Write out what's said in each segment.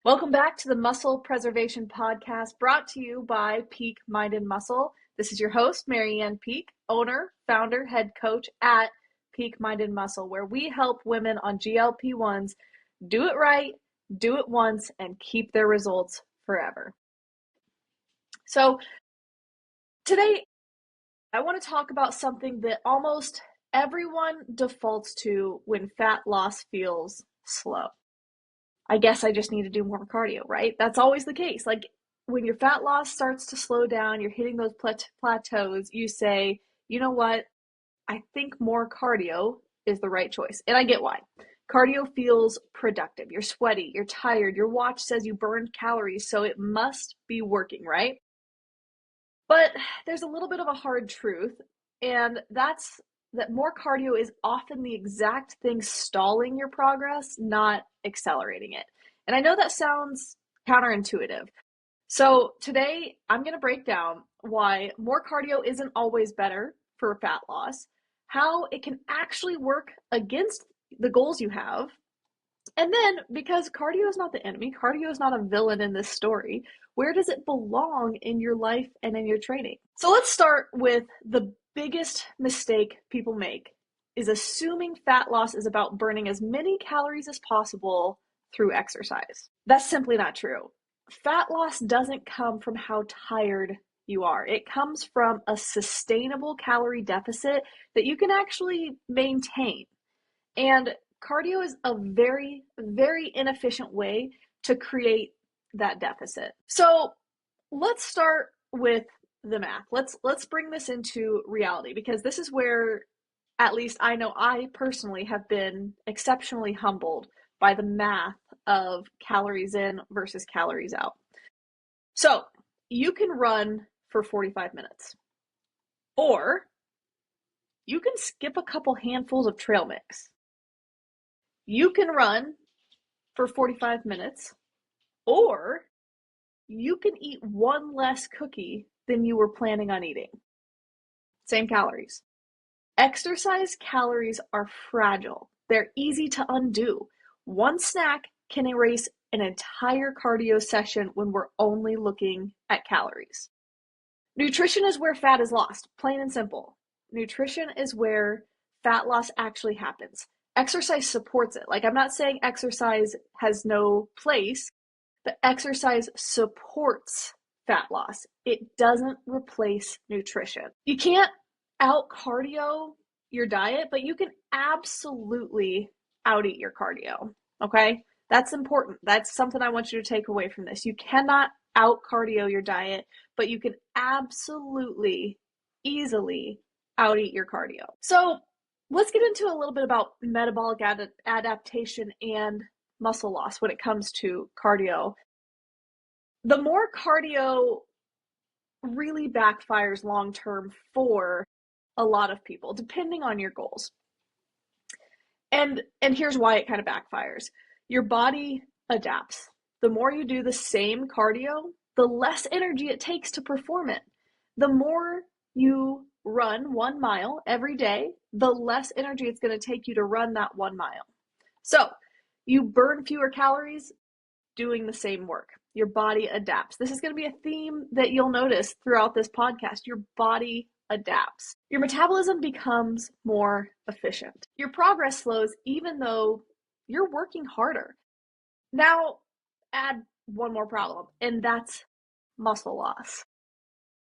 Welcome back to the Muscle Preservation Podcast, brought to you by Peak Mind and Muscle. This is your host, Marianne Peak, owner, founder, head coach at Peak Mind and Muscle, where we help women on GLP-1s do it right, do it once, and keep their results forever. So today, I want to talk about something that almost everyone defaults to when fat loss feels slow. I guess I just need to do more cardio, right? That's always the case. Like when your fat loss starts to slow down, you're hitting those plateaus, you say, you know what? I think more cardio is the right choice. And I get why. Cardio feels productive. You're sweaty, you're tired, your watch says you burned calories, so it must be working, right? But there's a little bit of a hard truth, and that's that more cardio is often the exact thing stalling your progress, not accelerating it. And I know that sounds counterintuitive. So today I'm going to break down why more cardio isn't always better for fat loss, how it can actually work against the goals you have, and then, because cardio is not the enemy, cardio is not a villain in this story, where does it belong in your life and in your training? So let's start with the biggest mistake people make is assuming fat loss is about burning as many calories as possible through exercise. That's simply not true. Fat loss doesn't come from how tired you are. It comes from a sustainable calorie deficit that you can actually maintain. And cardio is a very, very inefficient way to create that deficit. So let's start with the math. Let's bring this into reality, because this is where at least I know I personally have been exceptionally humbled by the math of calories in versus calories out. So you can run for 45 minutes, or you can skip a couple handfuls of trail mix. You can run for 45 minutes, or you can eat one less cookie than you were planning on eating. Same calories. Exercise calories are fragile. They're easy to undo. One snack can erase an entire cardio session when we're only looking at calories. Nutrition is where fat is lost, plain and simple. Nutrition is where fat loss actually happens. Exercise supports it. Like, I'm not saying exercise has no place, but exercise supports fat loss. It doesn't replace nutrition. You can't out cardio your diet, but you can absolutely out eat your cardio. Okay? That's important. That's something I want you to take away from this. You cannot out cardio your diet, but you can absolutely easily out eat your cardio. So let's get into a little bit about metabolic adaptation and muscle loss when it comes to cardio. The more cardio really backfires long term for a lot of people, depending on your goals. And here's why it kind of backfires. Your body adapts. The more you do the same cardio, the less energy it takes to perform it. The more you run 1 mile every day, the less energy it's going to take you to run that 1 mile. So you burn fewer calories doing the same work. Your body adapts. This is going to be a theme that you'll notice throughout this podcast. Your body adapts. Your metabolism becomes more efficient. Your progress slows even though you're working harder. Now, add one more problem, and that's muscle loss.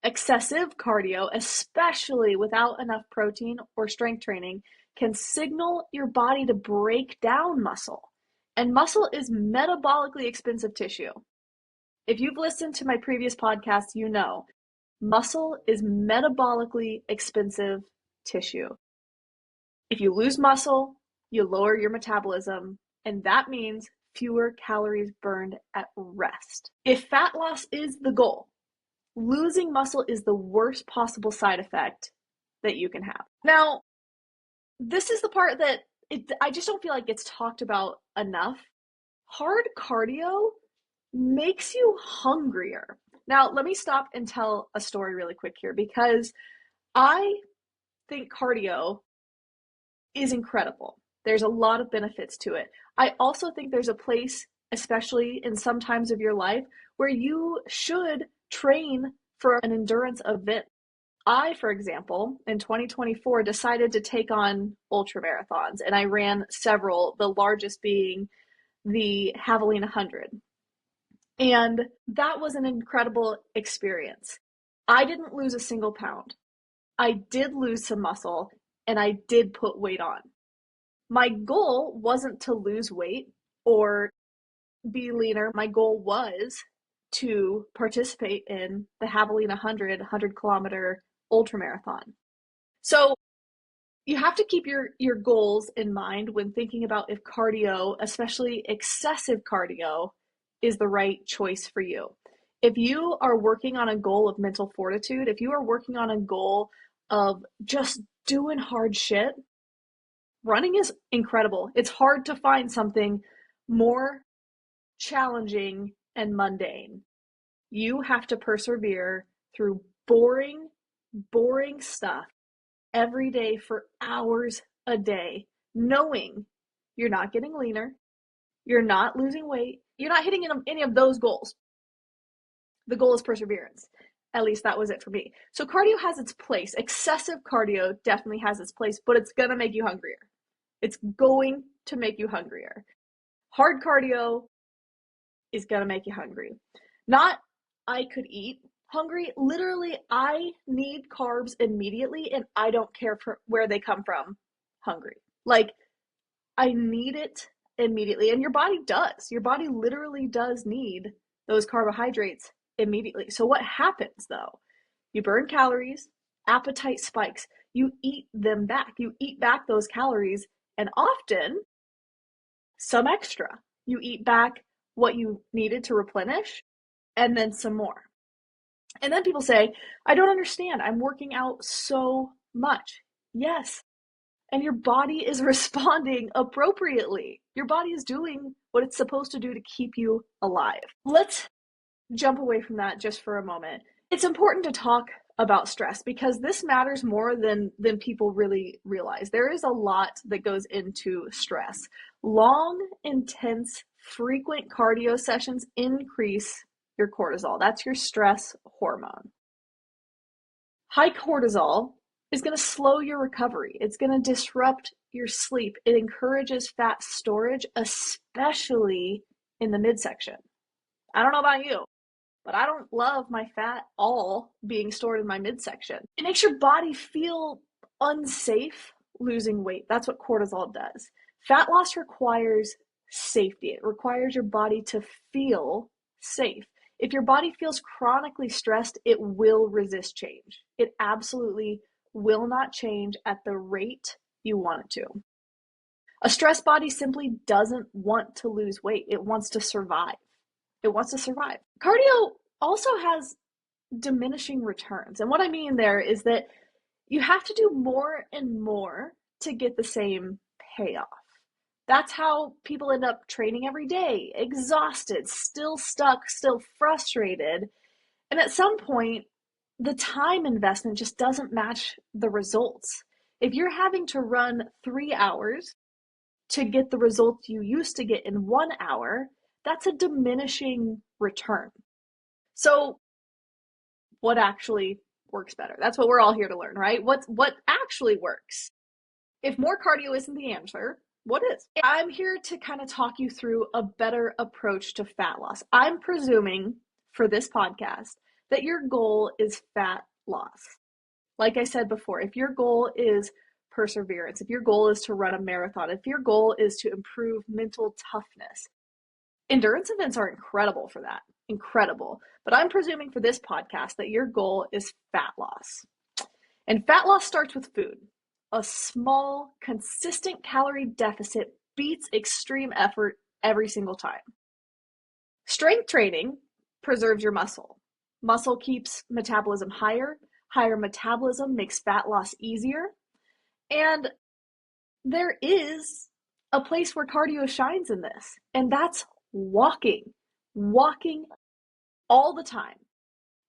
Excessive cardio, especially without enough protein or strength training, can signal your body to break down muscle. And muscle is metabolically expensive tissue. If you've listened to my previous podcasts, you know muscle is metabolically expensive tissue. If you lose muscle, you lower your metabolism, and that means fewer calories burned at rest. If fat loss is the goal, losing muscle is the worst possible side effect that you can have. Now, this is the part that I just don't feel like it's talked about enough. Hard cardio makes you hungrier. Now, let me stop and tell a story really quick here, because I think cardio is incredible. There's a lot of benefits to it. I also think there's a place especially in some times of your life where you should train for an endurance event. I, for example, in 2024 decided to take on ultra marathons, and I ran several, the largest being the Javelina 100. And that was an incredible experience. I didn't lose a single pound. I did lose some muscle, and I did put weight on. My goal wasn't to lose weight or be leaner. My goal was to participate in the Javelina 100 kilometer ultra marathon. So you have to keep your goals in mind when thinking about if cardio, especially excessive cardio, is the right choice for you. If you are working on a goal of mental fortitude, if you are working on a goal of just doing hard shit, running is incredible. It's hard to find something more challenging and mundane. You have to persevere through boring stuff every day for hours a day, knowing you're not getting leaner, you're not losing weight, you're not hitting any of those goals. The goal is perseverance. At least that was it for me. So cardio has its place. Excessive cardio definitely has its place, but it's going to make you hungrier. It's going to make you hungrier. Hard cardio is going to make you hungry. Not I could eat hungry. Literally, I need carbs immediately, and I don't care for where they come from hungry. Like, I need it immediately. And your body does. Your body literally does need those carbohydrates immediately. So what happens though? You burn calories, appetite spikes. You eat them back. You eat back those calories, and often some extra. You eat back what you needed to replenish and then some more. And then people say, I don't understand. I'm working out so much. Yes. And your body is responding appropriately. Your body is doing what it's supposed to do to keep you alive. Let's jump away from that just for a moment. It's important to talk about stress because this matters more than people really realize. There is a lot that goes into stress. Long, intense, frequent cardio sessions increase your cortisol. That's your stress hormone. High cortisol is going to slow your recovery. It's going to disrupt your sleep. It encourages fat storage, especially in the midsection. I don't know about you, but I don't love my fat all being stored in my midsection. It makes your body feel unsafe losing weight. That's what cortisol does. Fat loss requires safety. It requires your body to feel safe. If your body feels chronically stressed, it will resist change. It absolutely will not change at the rate you want it to. A stressed body simply doesn't want to lose weight. It wants to survive. It wants to survive. Cardio also has diminishing returns. And what I mean there is that you have to do more and more to get the same payoff. That's how people end up training every day, exhausted, still stuck, still frustrated. And at some point, the time investment just doesn't match the results. If you're having to run 3 hours to get the results you used to get in 1 hour, that's a diminishing return. So what actually works better? That's what we're all here to learn, right? What actually works? If more cardio isn't the answer, what is? I'm here to kind of talk you through a better approach to fat loss. I'm presuming for this podcast that your goal is fat loss. Like I said before, if your goal is perseverance, if your goal is to run a marathon, if your goal is to improve mental toughness, endurance events are incredible for that. Incredible. But I'm presuming for this podcast that your goal is fat loss. And fat loss starts with food. A small, consistent calorie deficit beats extreme effort every single time. Strength training preserves your muscle. Muscle keeps metabolism higher. Higher metabolism makes fat loss easier. And there is a place where cardio shines in this, and that's walking. Walking all the time.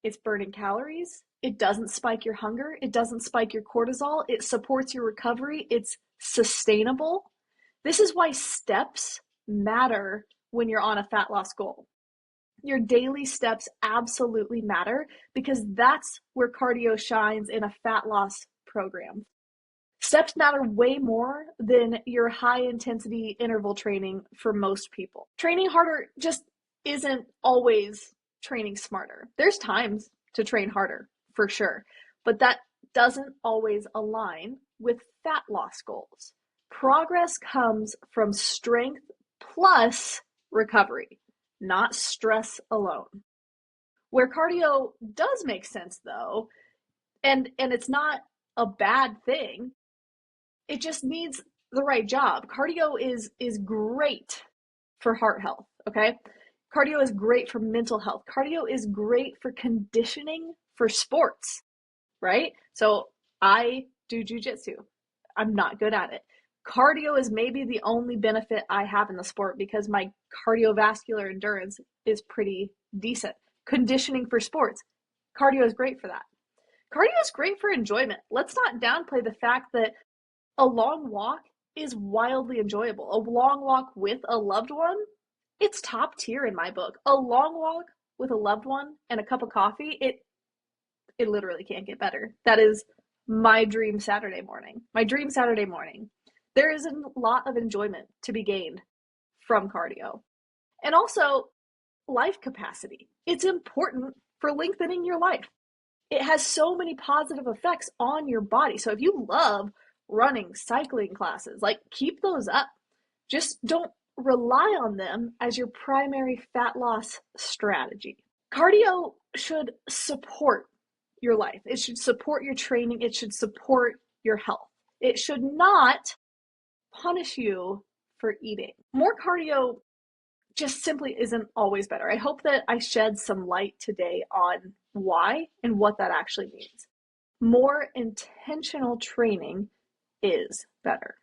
It's burning calories. It doesn't spike your hunger. It doesn't spike your cortisol. It supports your recovery. It's sustainable. This is why steps matter when you're on a fat loss goal. Your daily steps absolutely matter because that's where cardio shines in a fat loss program. Steps matter way more than your high intensity interval training for most people. Training harder just isn't always training smarter. There's times to train harder, for sure, but that doesn't always align with fat loss goals. Progress comes from strength plus recovery, not stress alone. Where cardio does make sense though, and it's not a bad thing, it just needs the right job. Cardio is great for heart health, okay? Cardio is great for mental health. Cardio is great for conditioning for sports, right? So I do jujitsu. I'm not good at it. Cardio is maybe the only benefit I have in the sport because my cardiovascular endurance is pretty decent. Conditioning for sports. Cardio is great for that. Cardio is great for enjoyment. Let's not downplay the fact that a long walk is wildly enjoyable. A long walk with a loved one, it's top tier in my book. A long walk with a loved one and a cup of coffee, it literally can't get better. That is my dream Saturday morning. My dream Saturday morning. There is a lot of enjoyment to be gained from cardio. And also life capacity. It's important for lengthening your life. It has so many positive effects on your body. So if you love running, cycling classes, like keep those up. Just don't rely on them as your primary fat loss strategy. Cardio should support your life. It should support your training. It should support your health. It should not punish you for eating. More cardio just simply isn't always better. I hope that I shed some light today on why and what that actually means. More intentional training is better.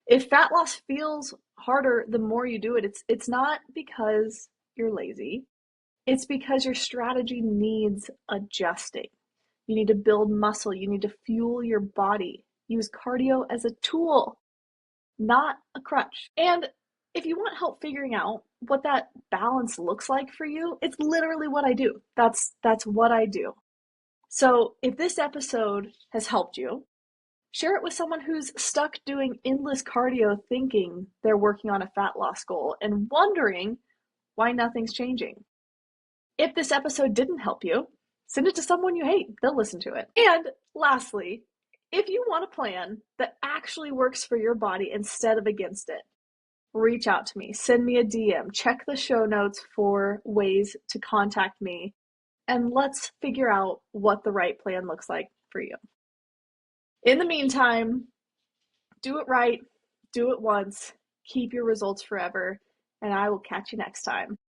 If fat loss feels harder the more you do it, it's not because you're lazy. It's because your strategy needs adjusting. You need to build muscle. You need to fuel your body. Use cardio as a tool, not a crutch. And if you want help figuring out what that balance looks like for you, it's literally what I do. That's what I do. So if this episode has helped you, share it with someone who's stuck doing endless cardio thinking they're working on a fat loss goal and wondering why nothing's changing. If this episode didn't help you, send it to someone you hate. They'll listen to it. And lastly, if you want a plan that actually works for your body instead of against it, reach out to me. Send me a DM. Check the show notes for ways to contact me. And let's figure out what the right plan looks like for you. In the meantime, do it right, do it once, keep your results forever, and I will catch you next time.